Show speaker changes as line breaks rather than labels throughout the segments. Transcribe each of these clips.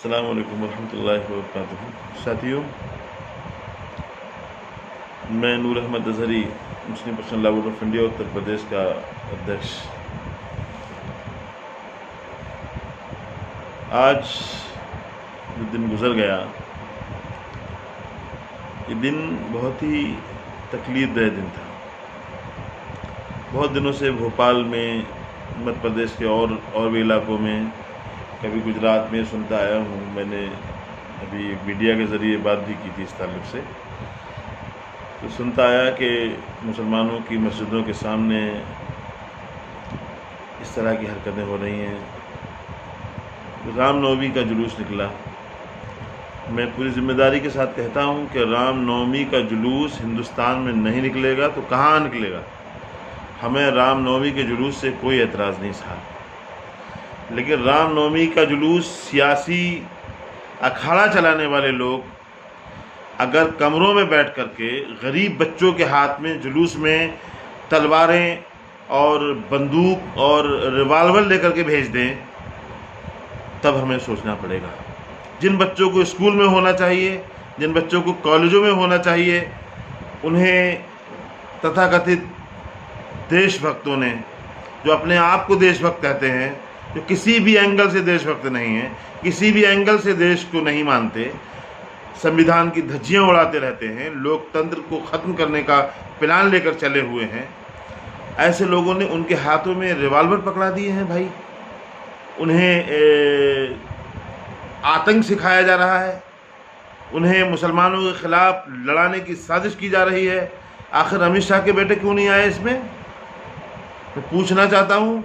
अस्सलाम वालेकुम वरहमतुल्लाहि वबरकातुहू। साथियों, मैं Noor Ahmad Azhari, Muslim personal law board of India Uttar Pradesh का अध्यक्ष। आज जो दिन गुजर गया, ये दिन बहुत ही तकलीफदेह दिन था। बहुत दिनों से भोपाल में, मध्य प्रदेश के और भी इलाकों में, कभी गुजरात में सुनता आया हूँ। मैंने अभी मीडिया के ज़रिए बात भी की थी इस ताल्लुक़ से, तो सुनता आया कि मुसलमानों की मस्जिदों के सामने इस तरह की हरकतें हो रही हैं। रामनवमी का जुलूस निकला। मैं पूरी ज़िम्मेदारी के साथ कहता हूँ कि रामनवमी का जुलूस हिंदुस्तान में नहीं निकलेगा तो कहाँ निकलेगा। हमें रामनवमी के जुलूस से कोई एतराज़ नहीं साहब, लेकिन रामनवमी का जुलूस सियासी अखाड़ा चलाने वाले लोग अगर कमरों में बैठ कर के गरीब बच्चों के हाथ में जुलूस में तलवारें और बंदूक और रिवाल्वर लेकर के भेज दें, तब हमें सोचना पड़ेगा। जिन बच्चों को स्कूल में होना चाहिए, जिन बच्चों को कॉलेजों में होना चाहिए, उन्हें तथाकथित देशभक्तों ने, जो अपने आप को देशभक्त कहते हैं, जो किसी भी एंगल से देशभक्त नहीं हैं, किसी भी एंगल से देश को नहीं मानते, संविधान की धज्जियाँ उड़ाते रहते हैं, लोकतंत्र को ख़त्म करने का प्लान लेकर चले हुए हैं, ऐसे लोगों ने उनके हाथों में रिवाल्वर पकड़ा दिए हैं भाई। उन्हें आतंक सिखाया जा रहा है, उन्हें मुसलमानों के ख़िलाफ़ लड़ाने की साजिश की जा रही है। आखिर अमित शाह के बेटे क्यों नहीं आए इसमें? मैं पूछना चाहता हूँ।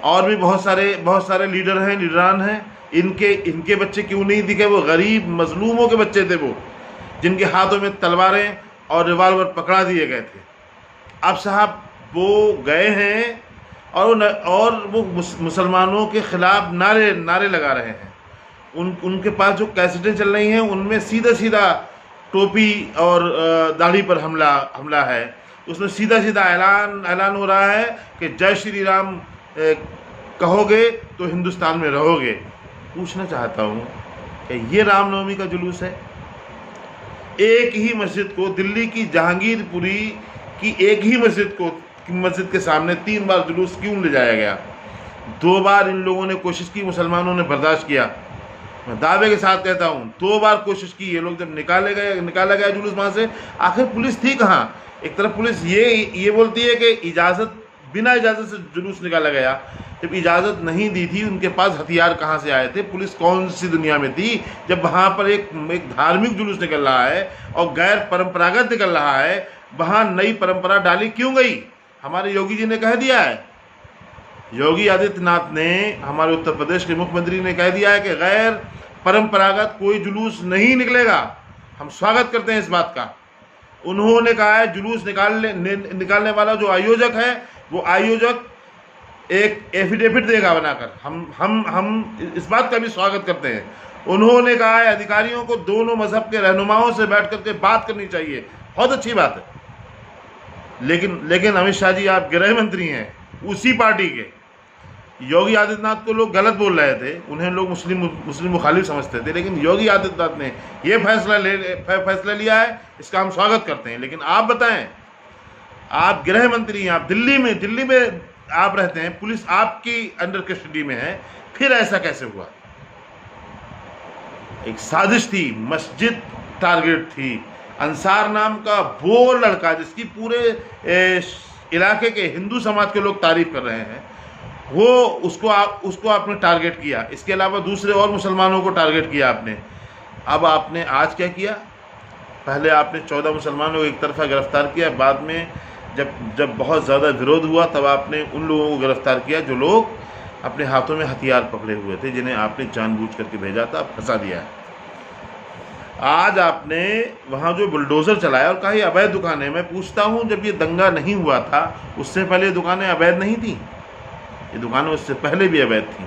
और भी बहुत सारे लीडर हैं, लीडरान हैं, इनके बच्चे क्यों नहीं दिखे? वो गरीब मजलूमों के बच्चे थे, वो जिनके हाथों में तलवारें और रिवाल्वर पकड़ा दिए गए थे। अब साहब वो गए हैं और वो मुसलमानों के ख़िलाफ़ नारे लगा रहे हैं। उनके पास जो कैसेटें चल रही हैं, उनमें सीधा टोपी और दाढ़ी पर हमला है। उसमें सीधा ऐलान हो रहा है कि जय श्री राम कहोगे तो हिंदुस्तान में रहोगे। पूछना चाहता हूँ कि ये रामनवमी का जुलूस है? एक ही मस्जिद को, दिल्ली की जहांगीरपुरी की एक ही मस्जिद के सामने 3 बार जुलूस क्यों ले जाया गया? 2 बार इन लोगों ने कोशिश की, मुसलमानों ने बर्दाश्त किया। मैं दावे के साथ कहता हूँ 2 बार कोशिश की। ये लोग जब निकाला गया जुलूस वहाँ से, आखिर पुलिस थी कहाँ? एक तरफ पुलिस ये बोलती है कि बिना इजाज़त से जुलूस निकाला गया। जब इजाज़त नहीं दी थी, उनके पास हथियार कहाँ से आए थे? पुलिस कौन सी दुनिया में थी जब वहाँ पर एक धार्मिक जुलूस निकल रहा है और गैर परंपरागत निकल रहा है? वहाँ नई परंपरा डाली क्यों गई? हमारे योगी जी ने कह दिया है, योगी आदित्यनाथ ने, हमारे उत्तर प्रदेश के मुख्यमंत्री ने कह दिया है कि गैर परंपरागत कोई जुलूस नहीं निकलेगा। हम स्वागत करते हैं इस बात का। उन्होंने कहा है जुलूस निकालने वाला जो आयोजक है, वो आयोजक एक एफिडेविट देगा बनाकर। हम इस बात का भी स्वागत करते हैं। उन्होंने कहा है अधिकारियों को दोनों मजहब के रहनुमाओं से बैठ करके बात करनी चाहिए। बहुत अच्छी बात है। लेकिन अमित शाह जी, आप गृह मंत्री हैं उसी पार्टी के। योगी आदित्यनाथ को लोग गलत बोल रहे थे, उन्हें लोग मुस्लिम मुखालिफ समझते थे, लेकिन योगी आदित्यनाथ ने ये फैसला लिया है, इसका हम स्वागत करते हैं। लेकिन आप बताएं, आप गृह मंत्री हैं, आप दिल्ली में आप रहते हैं, पुलिस आपकी अंडर कस्टडी में है, फिर ऐसा कैसे हुआ? एक साजिश थी, मस्जिद टारगेट थी। अंसार नाम का वो लड़का, जिसकी पूरे इलाके के हिंदू समाज के लोग तारीफ कर रहे हैं, वो उसको आपने टारगेट किया। इसके अलावा दूसरे और मुसलमानों को टारगेट किया आपने। अब आपने आज क्या किया? पहले आपने 14 मुसलमानों को एक तरफा गिरफ्तार किया, बाद में जब बहुत ज़्यादा विरोध हुआ तब आपने उन लोगों को गिरफ्तार किया जो लोग अपने हाथों में हथियार पकड़े हुए थे, जिन्हें आपने जानबूझ करके भेजा था, फंसा दिया है। आज आपने वहाँ जो बुलडोज़र चलाया और कहा ये अवैध दुकानें। मैं पूछता हूँ, जब ये दंगा नहीं हुआ था उससे पहले दुकानें अवैध नहीं थी? ये दुकानें उससे पहले भी अवैध थी।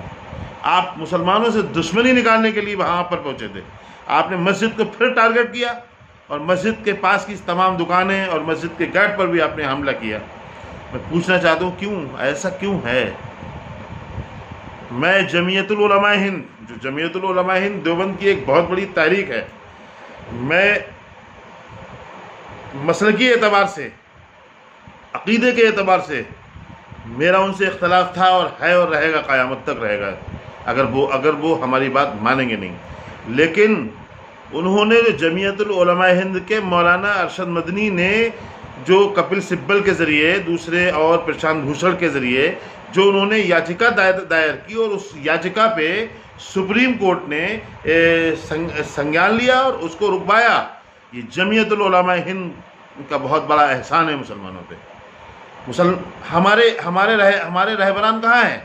आप मुसलमानों से दुश्मनी निकालने के लिए वहाँ पर पहुँचे थे। आपने मस्जिद को फिर टारगेट किया और मस्जिद के पास की तमाम दुकानें और मस्जिद के गेट पर भी आपने हमला किया। मैं पूछना चाहता हूँ क्यों? ऐसा क्यों है? मैं जमीयतुल उलमा हिंद, जो जमीयतुल उलमा हिंद देवबंद की एक बहुत बड़ी तारीख है, मैं मसलकी एतबार से, अक़ीदे के एतबार से मेरा उनसे इख्तलाफ था और है और रहेगा, क़यामत तक रहेगा, अगर वो हमारी बात मानेंगे नहीं। लेकिन उन्होंने जो जमीयतुल उलमा हिंद के मौलाना अरशद मदनी ने जो कपिल सिब्बल के ज़रिए, दूसरे और प्रशांत भूषण के ज़रिए जो उन्होंने याचिका दायर की और उस याचिका पे सुप्रीम कोर्ट ने संज्ञान लिया और उसको रुकवाया, ये जमीयतुल उलमा हिंद का बहुत बड़ा एहसान है मुसलमानों पे। हमारे रहबरान कहाँ हैं?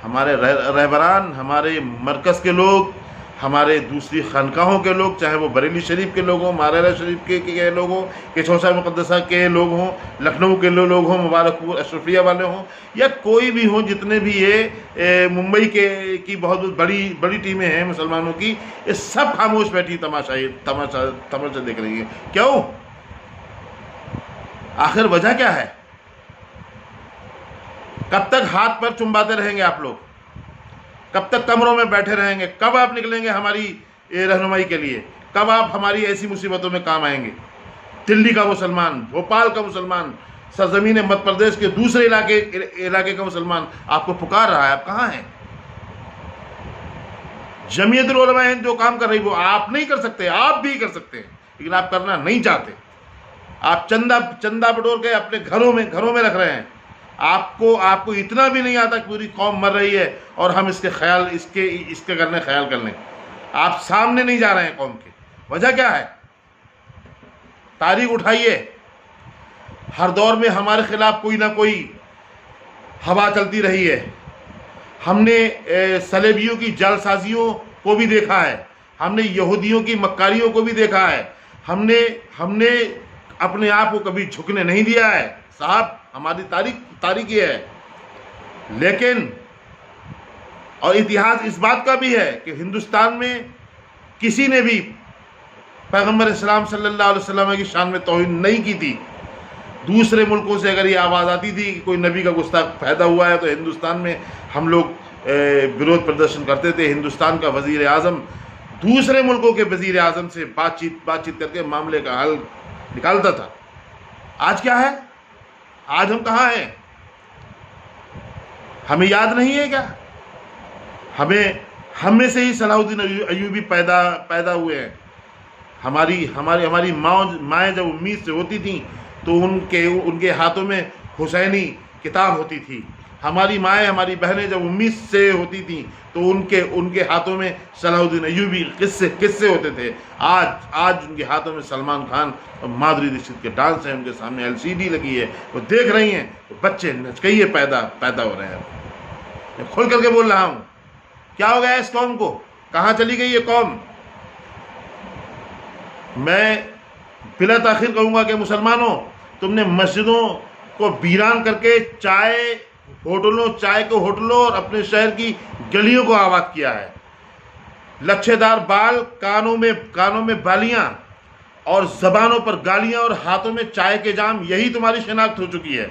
हमारे रहबरान, हमारे मरकज़ के लोग, हमारे दूसरी खानकाहों के लोग, चाहे वो बरेली शरीफ के लोग हों, मारारा शरीफ के लोग हों, केशवशाह मुक़द्दसा के लोग हों, लखनऊ के लोग हों, मुबारकपुर अशरफिया वाले हों, या कोई भी हों, जितने भी ये मुंबई की बहुत बड़ी टीमें हैं मुसलमानों की, ये सब खामोश बैठी तमाशा देख रही है। क्यों? आखिर वजह क्या है? कब तक हाथ पर चुम्बाते रहेंगे आप लोग? कब तक कमरों में बैठे रहेंगे? कब आप निकलेंगे हमारी रहनुमाई के लिए? कब आप हमारी ऐसी मुसीबतों में काम आएंगे? दिल्ली का मुसलमान, भोपाल का मुसलमान, सरजमीन मध्य प्रदेश के दूसरे इलाके का मुसलमान आपको पुकार रहा है, आप कहाँ हैं? जमीयतुल उलमा हिंद जो काम कर रही वो आप नहीं कर सकते, आप भी कर सकते हैं, लेकिन आप करना नहीं चाहते। आप चंदा बटोर के अपने घरों में रख रहे हैं। आपको इतना भी नहीं आता कि पूरी कौम मर रही है और हम इसके करने ख्याल कर लें। आप सामने नहीं जा रहे हैं कौम के। वजह क्या है? तारीख उठाइए। हर दौर में हमारे खिलाफ कोई ना कोई हवा चलती रही है। हमने सलेबियों की जालसाजियों को भी देखा है, हमने यहूदियों की मक्कारियों को भी देखा है, हमने अपने आप को कभी झुकने नहीं दिया है साहब। हमारी तारीख ये है। लेकिन और इतिहास इस बात का भी है कि हिंदुस्तान में किसी ने भी पैगंबर इस्लाम सल्लल्लाहु अलैहि वसल्लम की शान में तौहीन नहीं की थी। दूसरे मुल्कों से अगर ये आवाज़ आती थी कि कोई नबी का गुस्ताख पैदा हुआ है तो हिंदुस्तान में हम लोग विरोध प्रदर्शन करते थे। हिंदुस्तान का वज़ीर आज़म दूसरे मुल्कों के वज़ीर आज़म से बातचीत करके मामले का हल निकालता था। आज क्या है? आज हम कहाँ हैं? हमें याद नहीं है क्या? हम में से ही सलाहुद्दीन अय्यूबी पैदा हुए हैं। हमारी माएँ जब उम्मीद से होती थीं तो उनके हाथों में हुसैनी किताब होती थी। हमारी माएँ, हमारी बहनें जब उम्मीद से होती थीं तो उनके हाथों में सलाहुद्दीन अय्यूबी किस्से होते थे। आज उनके हाथों में सलमान खान और माधुरी दीक्षित के डांस हैं, उनके सामने LCD लगी है, वो देख रही हैं, तो बच्चे नचकइये पैदा हो रहे हैं। मैं खोल करके बोल रहा हूँ, क्या हो गया इस कौम को? कहाँ चली गई ये कौम? मैं बिला ताखिर कहूँगा कि मुसलमानों, तुमने मस्जिदों को वीरान करके चाय को होटलों और अपने शहर की गलियों को आबाद किया है। लच्छेदार बाल, कानों में बालियां और ज़बानों पर गालियां और हाथों में चाय के जाम, यही तुम्हारी शिनाख्त हो चुकी है।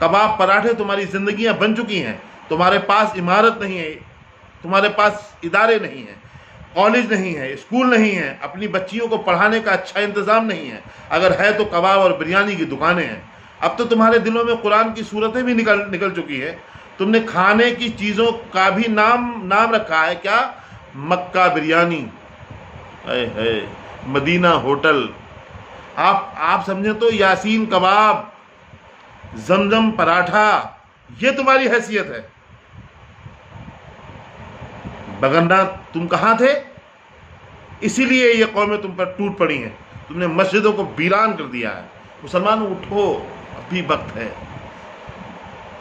कबाब पराठे तुम्हारी जिंदगियां बन चुकी हैं। तुम्हारे पास इमारत नहीं है, तुम्हारे पास इदारे नहीं हैं, कॉलेज नहीं है, स्कूल नहीं है, अपनी बच्चियों को पढ़ाने का अच्छा इंतज़ाम नहीं है। अगर है तो कबाब और बिरयानी की दुकानें हैं। अब तो तुम्हारे दिलों में कुरान की सूरतें भी निकल चुकी है। तुमने खाने की चीज़ों का भी नाम रखा है क्या? मक्का बिरयानी, मदीना होटल। आप समझे तो यासीन कबाब, जमजम पराठा, ये तुम्हारी हैसियत है। बगरना तुम कहाँ थे? इसीलिए ये कौमें तुम पर टूट पड़ी हैं। तुमने मस्जिदों को वीरान कर दिया है। मुसलमानों उठो, अभी वक्त है।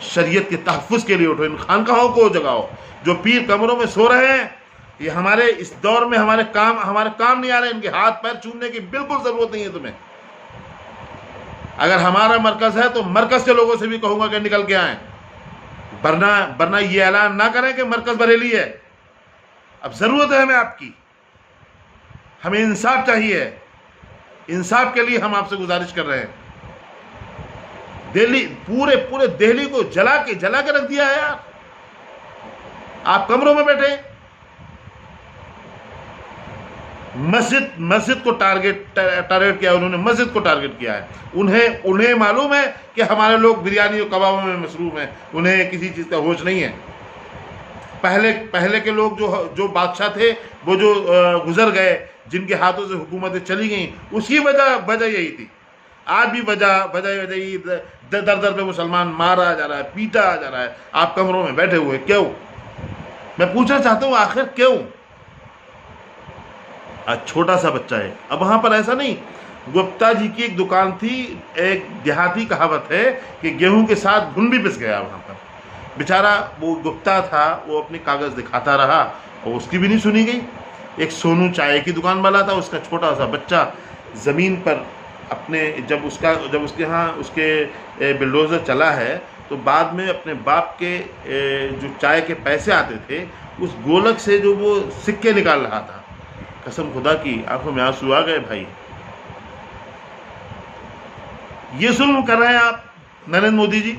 शरीयत के तहफ़्फ़ुज़ के लिए उठो। इन खानकाहों को जगाओ। जो पीर कमरों में सो रहे हैं, ये हमारे इस दौर में हमारे काम नहीं आ रहे। इनके हाथ पैर चूमने की बिल्कुल ज़रूरत नहीं है तुम्हें। अगर हमारा मरकज़ है तो मरकज़ के लोगों से भी कहूँगा कि निकल के आएँ, वरना ये ऐलान ना करें कि मरकज़ बरेली है। अब ज़रूरत है हमें आपकी। हमें इंसाफ चाहिए। इंसाफ के लिए हम आपसे गुजारिश कर रहे हैं। दिल्ली, पूरे दिल्ली को जला के रख दिया है यार। आप कमरों में बैठे, मस्जिद को टारगेट किया, उन्होंने मस्जिद को टारगेट किया है। उन्हें मालूम है कि हमारे लोग बिरयानी और कबाबों में मसरूफ़ हैं, उन्हें किसी चीज़ का होश नहीं है। पहले के लोग जो बादशाह थे, वो जो गुजर गए, जिनके हाथों से हुकूमतें चली गईं, उसकी वजह यही थी। आज भी वजह यही, दर दर पे मुसलमान मारा जा रहा है, पीटा जा रहा है, आप कमरों में बैठे हुए, क्यों? मैं पूछना चाहता हूँ, आखिर क्यों? आज छोटा सा बच्चा है। अब वहाँ पर ऐसा नहीं, गुप्ता जी की एक दुकान थी, एक देहाती कहावत है कि गेहूं के साथ घुन भी पिस गया। वहाँ पर बेचारा वो गुप्ता था, वो अपने कागज़ दिखाता रहा और उसकी भी नहीं सुनी गई। एक सोनू चाय की दुकान वाला था, उसका छोटा सा बच्चा ज़मीन पर अपने जब उसके यहाँ उसके बिल्डोज़र चला है, तो बाद में अपने बाप के जो चाय के पैसे आते थे, उस गोलक से जो वो सिक्के निकाल रहा था, कसम खुदा की आंखों में आंसू आ गए भाई। ये जुल्म कर रहे हैं आप नरेंद्र मोदी जी।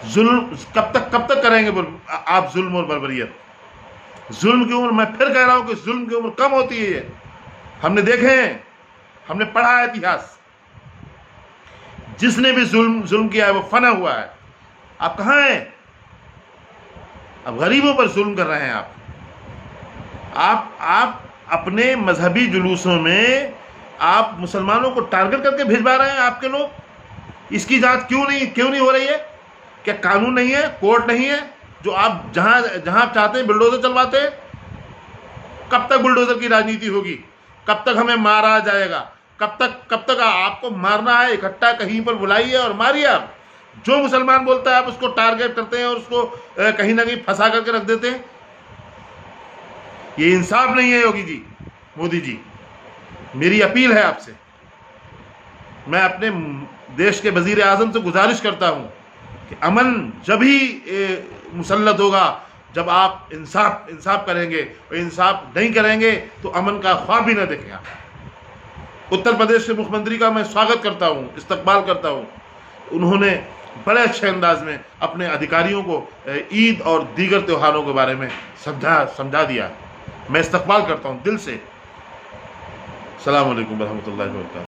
जुल्म कब तक करेंगे आप जुल्म और बर्बरियत? जुल्म की उम्र, मैं फिर कह रहा हूं कि जुल्म की उम्र कम होती है। ये हमने देखे हैं, हमने पढ़ा है इतिहास। जिसने भी जुल्म किया है वो फना हुआ है। आप कहां हैं? अब गरीबों पर जुल्म कर रहे हैं आप अपने मजहबी जुलूसों में आप मुसलमानों को टारगेट करके भिजवा रहे हैं आपके लोग। इसकी जांच क्यों नहीं हो रही है? क्या कानून नहीं है, कोर्ट नहीं है, जो आप जहां आप चाहते हैं बुलडोजर चलवाते हैं? कब तक बुलडोजर की राजनीति होगी? कब तक हमें मारा जाएगा? कब तक आपको मारना है, इकट्ठा कहीं पर बुलाइए और मारिए। आप जो मुसलमान बोलता है आप उसको टारगेट करते हैं और उसको कहीं ना कहीं फंसा करके रख देते हैं। ये इंसाफ नहीं है योगी जी, मोदी जी। मेरी अपील है आपसे, मैं अपने देश के वजीर आजम से गुजारिश करता हूं कि अमन जब ही मुसल्लत होगा जब आप इंसाफ करेंगे, और इंसाफ नहीं करेंगे तो अमन का ख्वाब भी न देखेंगे। उत्तर प्रदेश के मुख्यमंत्री का मैं स्वागत करता हूं, इस्तकबाल करता हूं। उन्होंने बड़े अच्छे अंदाज में अपने अधिकारियों को ईद और दीगर त्योहारों के बारे में समझा दिया। मैं इस्तकबाल करता हूं दिल से। अस्सलाम वालेकुम रहमतुल्लाहि व बरकातहू।